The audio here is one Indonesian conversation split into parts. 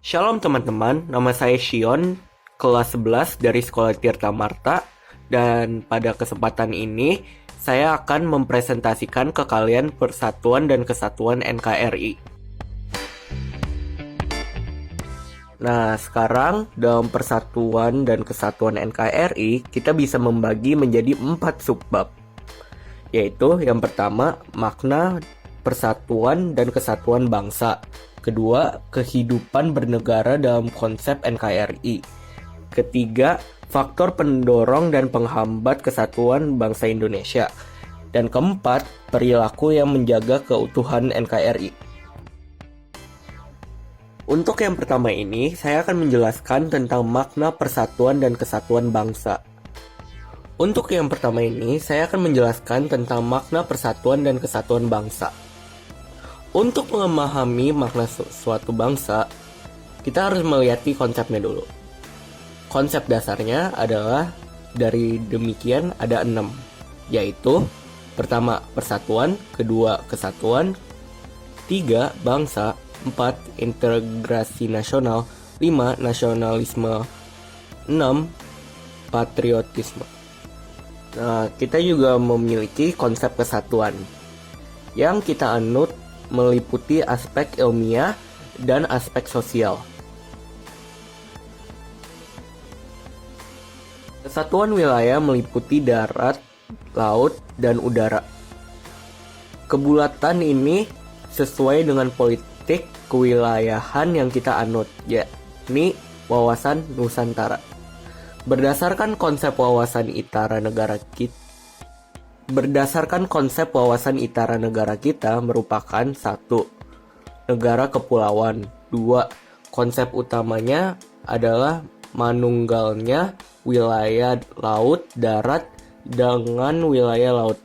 Shalom teman-teman, nama saya Shion, kelas 11 dari Sekolah Tirta Marta, dan pada kesempatan ini saya akan mempresentasikan ke kalian Persatuan dan Kesatuan NKRI. Nah, sekarang dalam Persatuan dan Kesatuan NKRI, kita bisa membagi menjadi 4 subbab, yaitu yang pertama, makna persatuan dan kesatuan bangsa. Kedua, kehidupan bernegara dalam konsep NKRI. Ketiga, faktor pendorong dan penghambat kesatuan bangsa Indonesia. Dan keempat, perilaku yang menjaga keutuhan NKRI. Untuk yang pertama ini, saya akan menjelaskan tentang makna persatuan dan kesatuan bangsa. Untuk yang pertama ini, saya akan menjelaskan tentang makna persatuan dan kesatuan bangsa. Untuk memahami makna suatu bangsa, kita harus melihat konsepnya dulu. Konsep dasarnya adalah dari demikian ada 6, yaitu pertama persatuan, kedua kesatuan, 3 bangsa, 4 integrasi nasional, 5 nasionalisme, 6 patriotisme. Nah, kita juga memiliki konsep kesatuan yang kita anut meliputi aspek ilmiah dan aspek sosial. Kesatuan wilayah meliputi darat, laut, dan udara. Kebulatan ini sesuai dengan politik kewilayahan yang kita anut, yakni wawasan Nusantara. Berdasarkan konsep wawasan Itara negara kita merupakan 1. Negara kepulauan. 2. Konsep utamanya adalah manunggalnya wilayah laut darat dengan wilayah laut.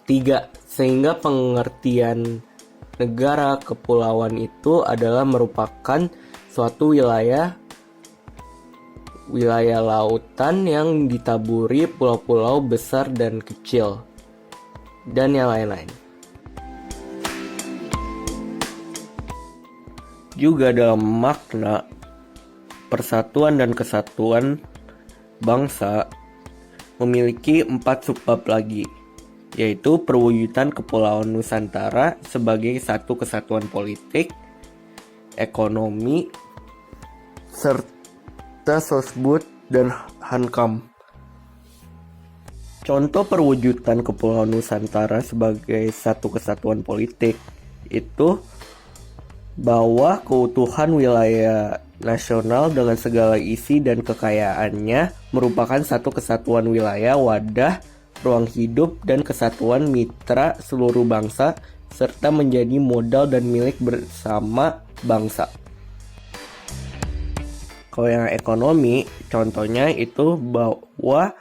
3. Sehingga pengertian negara kepulauan itu adalah merupakan suatu wilayah lautan yang ditaburi pulau-pulau besar dan kecil, dan yang lain-lain. Juga dalam makna persatuan dan kesatuan bangsa memiliki 4 subbab lagi, yaitu perwujudan Kepulauan Nusantara sebagai satu kesatuan politik, ekonomi, serta sosbud dan hankam. Contoh perwujudan Kepulauan Nusantara sebagai satu kesatuan politik itu bahwa keutuhan wilayah nasional dengan segala isi dan kekayaannya merupakan satu kesatuan wilayah, wadah, ruang hidup, dan kesatuan mitra seluruh bangsa, serta menjadi modal dan milik bersama bangsa. Kalau yang ekonomi, contohnya itu bahwa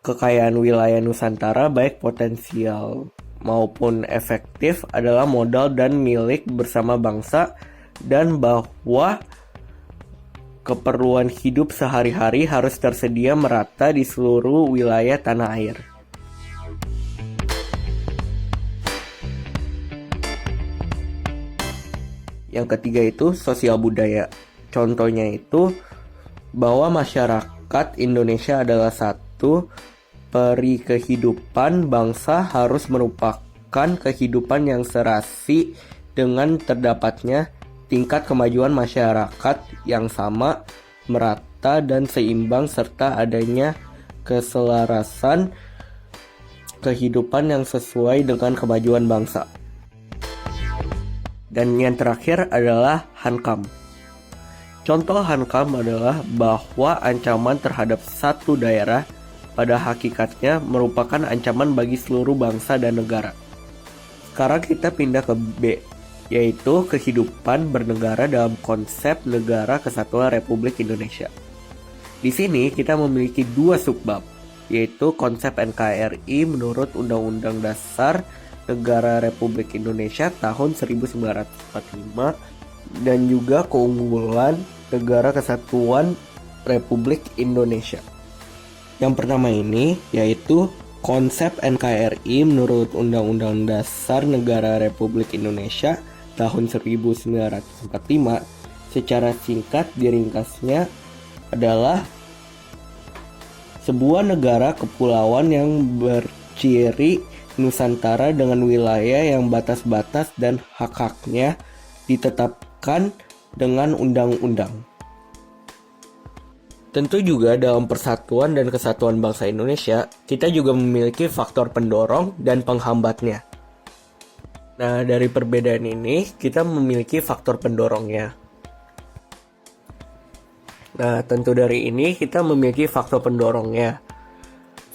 kekayaan wilayah Nusantara baik potensial maupun efektif adalah modal dan milik bersama bangsa, dan bahwa keperluan hidup sehari-hari harus tersedia merata di seluruh wilayah tanah air. Yang ketiga itu sosial budaya. Contohnya itu bahwa masyarakat Indonesia adalah satu, peri kehidupan bangsa harus merupakan kehidupan yang serasi dengan terdapatnya tingkat kemajuan masyarakat yang sama, merata, dan seimbang, serta adanya keselarasan kehidupan yang sesuai dengan kemajuan bangsa. Dan yang terakhir adalah hankam. Contoh hankam adalah bahwa ancaman terhadap satu daerah pada hakikatnya merupakan ancaman bagi seluruh bangsa dan negara. Sekarang kita pindah ke B, yaitu kehidupan bernegara dalam konsep Negara Kesatuan Republik Indonesia. Di sini kita memiliki 2 subbab, yaitu konsep NKRI menurut Undang-Undang Dasar Negara Republik Indonesia tahun 1945, dan juga keunggulan Negara Kesatuan Republik Indonesia. Yang pertama ini yaitu konsep NKRI menurut Undang-Undang Dasar Negara Republik Indonesia tahun 1945 secara singkat diringkasnya adalah sebuah negara kepulauan yang berciri Nusantara dengan wilayah yang batas-batas dan hak-haknya ditetapkan dengan undang-undang. Tentu juga dalam persatuan dan kesatuan bangsa Indonesia, kita juga memiliki faktor pendorong dan penghambatnya. Nah, dari perbedaan ini, kita memiliki faktor pendorongnya. Nah, tentu dari ini kita memiliki faktor pendorongnya.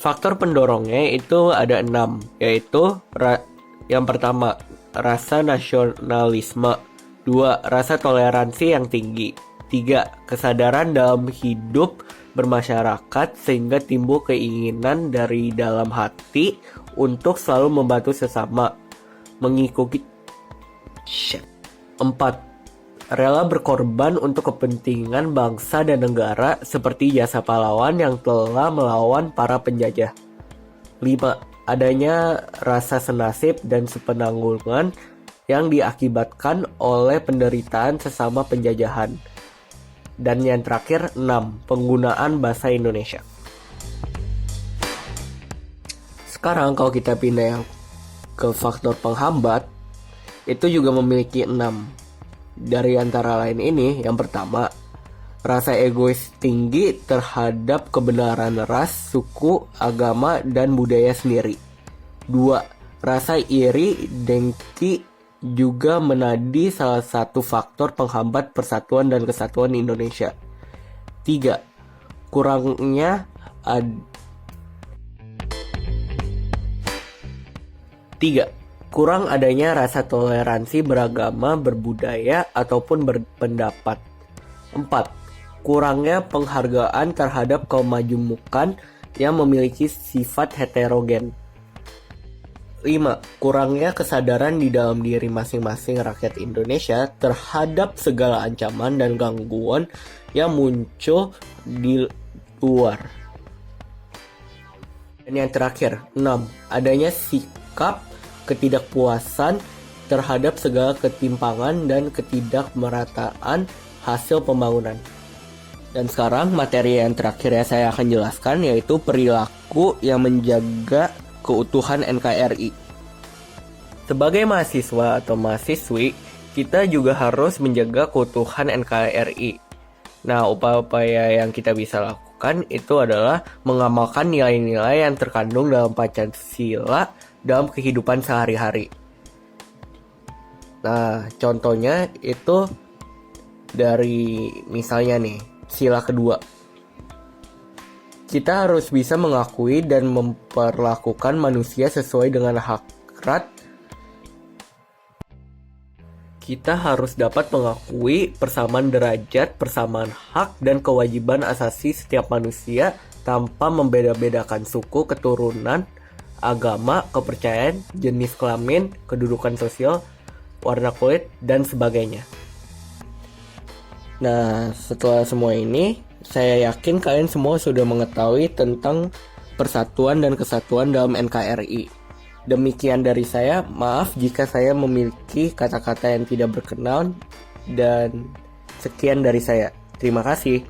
Faktor pendorongnya itu ada 6, yaitu yang pertama, rasa nasionalisme. 2. Rasa toleransi yang tinggi. 3. Kesadaran dalam hidup bermasyarakat sehingga timbul keinginan dari dalam hati untuk selalu membantu sesama, mengikuti 4. Rela berkorban untuk kepentingan bangsa dan negara seperti jasa pahlawan yang telah melawan para penjajah. 5. Adanya rasa senasib dan sepenanggungan yang diakibatkan oleh penderitaan sesama penjajahan. Dan yang terakhir 6. Penggunaan bahasa Indonesia. Sekarang kalau kita pindah yang ke faktor penghambat, itu juga memiliki 6. Dari antara lain ini, yang pertama, rasa egois tinggi terhadap kebenaran ras, suku, agama, dan budaya sendiri. 2. Rasa iri, dengki juga menjadi salah satu faktor penghambat persatuan dan kesatuan Indonesia. 3. Kurang adanya rasa toleransi beragama, berbudaya, ataupun berpendapat. 4. Kurangnya penghargaan terhadap kemajumukan yang memiliki sifat heterogen. 5. Kurangnya kesadaran di dalam diri masing-masing rakyat Indonesia terhadap segala ancaman dan gangguan yang muncul di luar. Dan yang terakhir, 6. Adanya sikap ketidakpuasan terhadap segala ketimpangan dan ketidakmerataan hasil pembangunan. Dan sekarang materi yang terakhir yang saya akan jelaskan yaitu perilaku yang menjaga keutuhan NKRI. Sebagai mahasiswa atau mahasiswi, kita juga harus menjaga keutuhan NKRI. Nah, upaya-upaya yang kita bisa lakukan itu adalah mengamalkan nilai-nilai yang terkandung dalam Pancasila dalam kehidupan sehari-hari. Nah, contohnya itu dari misalnya nih, sila kedua. Kita harus bisa mengakui dan memperlakukan manusia sesuai dengan hakrat. Kita harus dapat mengakui persamaan derajat, persamaan hak, dan kewajiban asasi setiap manusia tanpa membeda-bedakan suku, keturunan, agama, kepercayaan, jenis kelamin, kedudukan sosial, warna kulit, dan sebagainya. Nah, setelah semua ini, saya yakin kalian semua sudah mengetahui tentang persatuan dan kesatuan dalam NKRI. Demikian dari saya, maaf jika saya memiliki kata-kata yang tidak berkenan, dan sekian dari saya. Terima kasih.